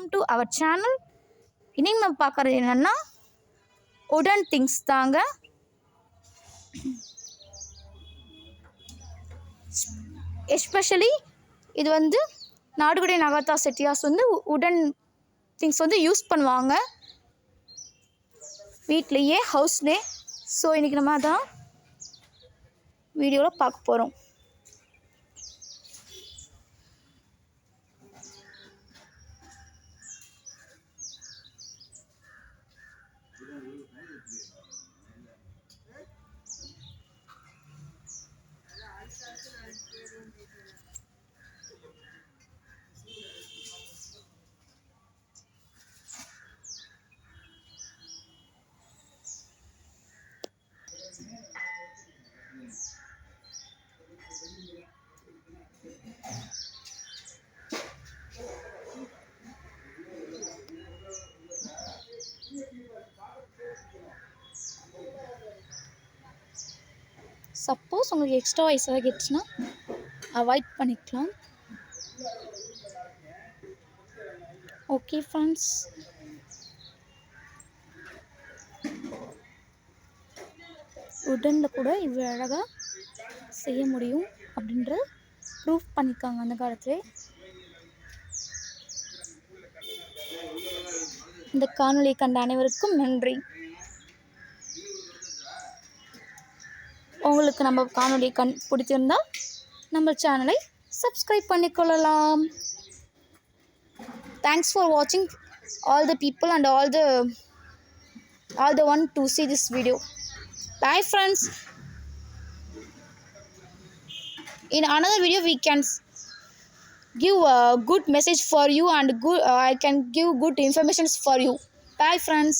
Welcome to our channel. இன்னைக்கு நம்ம பார்க்குறது என்னென்னா உடன் திங்ஸ் தாங்க. எஸ்பெஷலி இது வந்து நாடுகுடி நகர்த்தா செட்டியார்ஸ் வந்து உடன் திங்ஸ் வந்து யூஸ் பண்ணுவாங்க வீட்லேயே, ஹவுஸ்லே. ஸோ இன்றைக்கி நம்ம அதான் வீடியோவில் பார்க்க போகிறோம். சப்போஸ் உங்களுக்கு எக்ஸ்ட்ரா வாய்ஸ் ஆகிடுச்சுன்னா அவாய்ட் பண்ணிக்கலாம். ஓகே ஃப்ரெண்ட்ஸ், உடனில் கூட இவ்வளோ அழகாக செய்ய முடியும் அப்படின்ற ப்ரூஃப் பண்ணியிருக்காங்க அந்த காலத்தில். இந்த காணொலியை கண்ட அனைவருக்கும் நன்றி. உங்களுக்கு நம்ம காணொலியை பிடித்திருந்தால் நம்ம சேனலை subscribe பண்ணிக்கொள்ளலாம். Thanks for watching all the people and all the one to see this video. Bye friends. In another video we can give a good message for you and I can give good information for you. Bye friends.